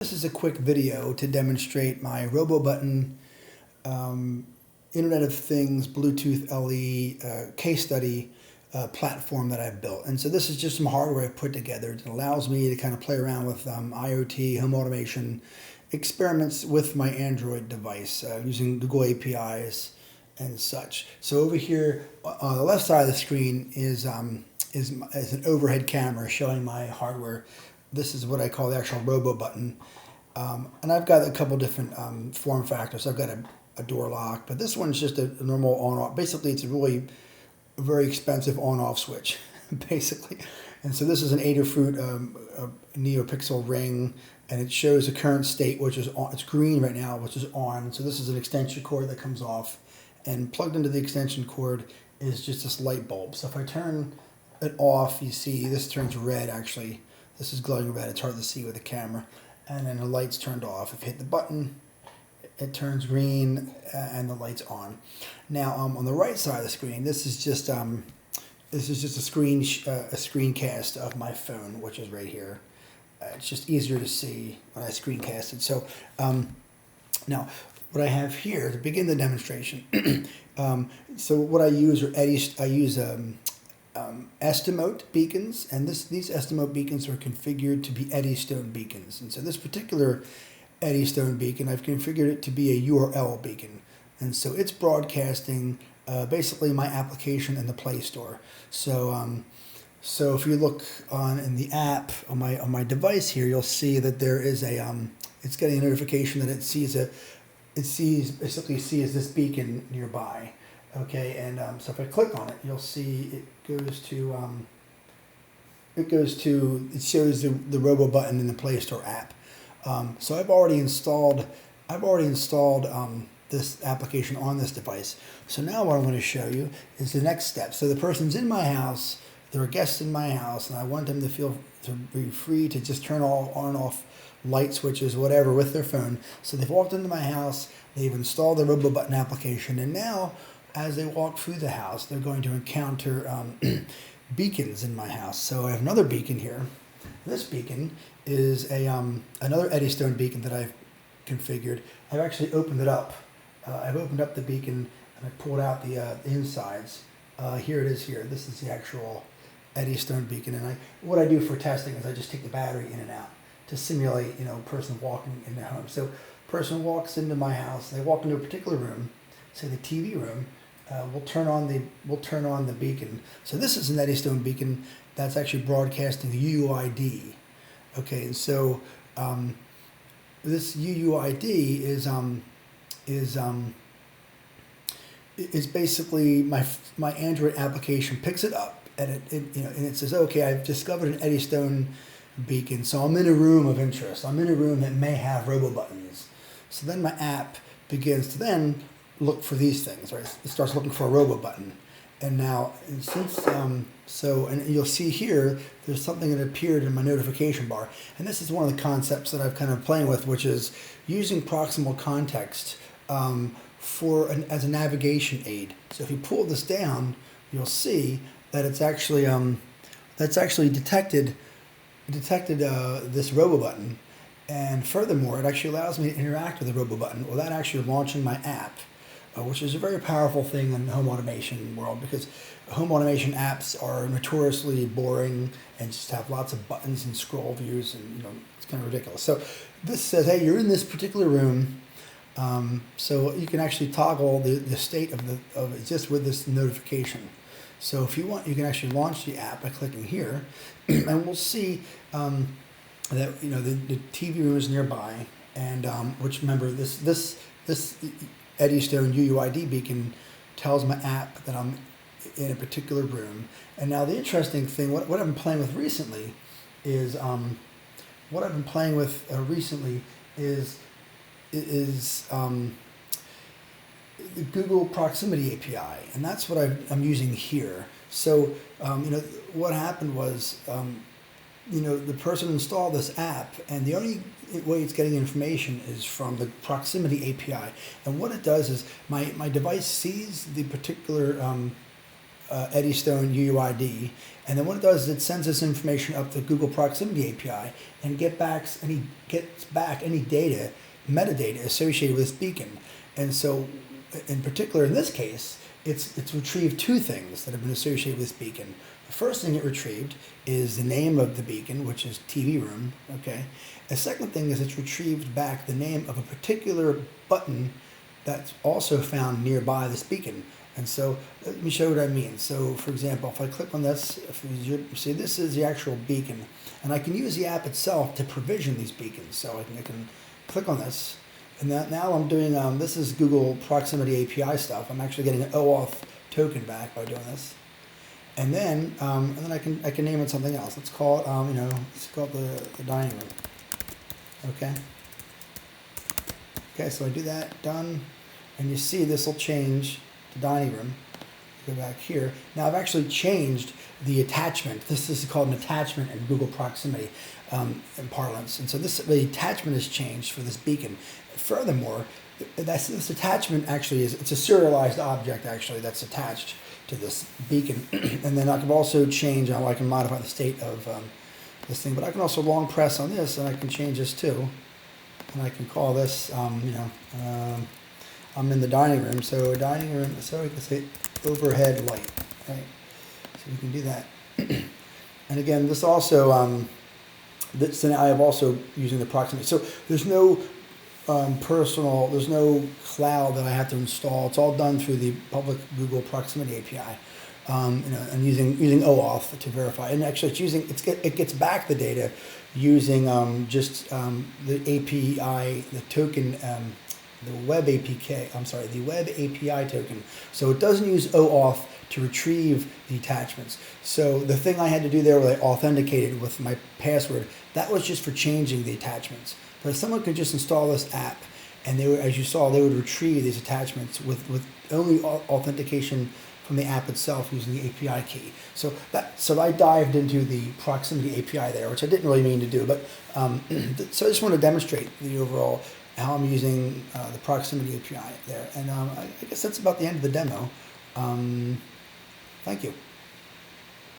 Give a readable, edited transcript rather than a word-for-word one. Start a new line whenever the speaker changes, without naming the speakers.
This is a quick video to demonstrate my roboButton Internet of Things Bluetooth LE case study platform that I've built. And so this is just some hardware I've put together that allows me to kind of play around with IoT, home automation experiments with my Android device using Google APIs and such. So over here on the left side of the screen is an overhead camera showing my hardware. This is what I call the actual roboButton. And I've got a couple different form factors. I've got a door lock, but this one's just a normal on-off. Basically, it's a very expensive on-off switch, basically. And so this is an Adafruit NeoPixel ring, and it shows the current state, which is on. It's green right now, which is on. So this is an extension cord that comes off, and plugged into the extension cord is just this light bulb. So if I turn it off, you see this turns red, actually. This is glowing red. It's hard to see with the camera. And then the light's turned off. If you hit the button, it turns green and the light's on. Now on the right side of the screen, this is just a screencast of my phone, which is right here. It's just easier to see when I screencast it. So now what I have here to begin the demonstration. So what I use are Estimote beacons, and these Estimote beacons are configured to be Eddystone beacons. And so this particular Eddystone beacon, I've configured it to be a URL beacon. And so it's broadcasting basically my application in the Play Store. So so if you look in the app on my device here, you'll see that there is it's getting a notification that it basically sees this beacon nearby. Okay, and so if I click on it, you'll see it shows the roboButton in the Play Store app. So I've already installed this application on this device. So now what I'm going to show you is the next step. So the person's in my house, they're a guest in my house, and I want them to be free to just turn on and off light switches, whatever, with their phone. So they've walked into my house, they've installed the roboButton application, and now as they walk through the house, they're going to encounter beacons in my house. So I have another beacon here. This beacon is another Eddystone beacon that I've configured. I've actually opened it up. I've opened up the beacon and I pulled out the insides. Here it is here. This is the actual Eddystone beacon. And what I do for testing is I just take the battery in and out to simulate, a person walking in their home. So person walks into my house, they walk into a particular room, say the TV room. We'll turn on the beacon. So this is an Eddystone beacon that's actually broadcasting the UUID. Okay, and so this UUID is basically my Android application picks it up and it says, okay, I've discovered an Eddystone beacon, so I'm in a room of interest. I'm in a room that may have robobuttons. So then my app begins to then look for these things, right? It starts looking for a roboButton. And now, and you'll see here, there's something that appeared in my notification bar. And this is one of the concepts that I've kind of playing with, which is using proximal context as a navigation aid. So if you pull this down, you'll see that it's actually detected this roboButton. And furthermore, it actually allows me to interact with the roboButton without actually launching my app. Which is a very powerful thing in the home automation world, because home automation apps are notoriously boring and just have lots of buttons and scroll views, and it's kind of ridiculous. So this says, hey, you're in this particular room, so you can actually toggle the state of it just with this notification. So if you want, you can actually launch the app by clicking here, and we'll see that the TV room is nearby, and which, remember, this Eddystone UUID beacon tells my app that I'm in a particular room. And now the interesting thing, what I've been playing with recently is the Google Proximity API, and that's what I'm using here. So what happened was the person installed this app, and the only way it's getting information is from the Proximity API. And what it does is my device sees the particular Eddystone UUID, and then what it does is it sends this information up the Google Proximity API and gets back any data, metadata associated with this beacon. And so, in particular, in this case, it's retrieved two things that have been associated with this beacon. The first thing it retrieved is the name of the beacon, which is TV room. Okay. The second thing is it's retrieved back the name of a particular button that's also found nearby this beacon. And so let me show you what I mean. So for example, if I click on this, you see this is the actual beacon, and I can use the app itself to provision these beacons. So I can click on this, and now I'm doing, this is Google Proximity API stuff. I'm actually getting an OAuth token back by doing this. And then I can name it something else. Let's call it, let's call it the dining room. Okay. Okay, so I do that, done, and you see this will change the dining room. Go back here. Now I've actually changed the attachment. This is called an attachment in Google Proximity in parlance, and so the attachment has changed for this beacon. Furthermore, this attachment actually it's a serialized object actually that's attached to this beacon, and then I can also change how I can modify the state of this thing. But I can also long press on this, and I can change this too. And I can call this, I'm in the dining room, so dining room, so we can say overhead light, right? So we can do that. And again, this also, so I have also using the proximity. So there's no there's no cloud that I have to install. It's all done through the public Google Proximity API. And using OAuth to verify, and actually it gets back the data using the API, the token, the web API token. So it doesn't use OAuth to retrieve the attachments. So the thing I had to do there where I authenticated with my password, that was just for changing the attachments. But if someone could just install this app, and as you saw, they would retrieve these attachments with only authentication from the app itself using the API key. So I dived into the proximity API there, which I didn't really mean to do, but so I just want to demonstrate the overall how I'm using the proximity API there. And I guess that's about the end of the demo. Thank you.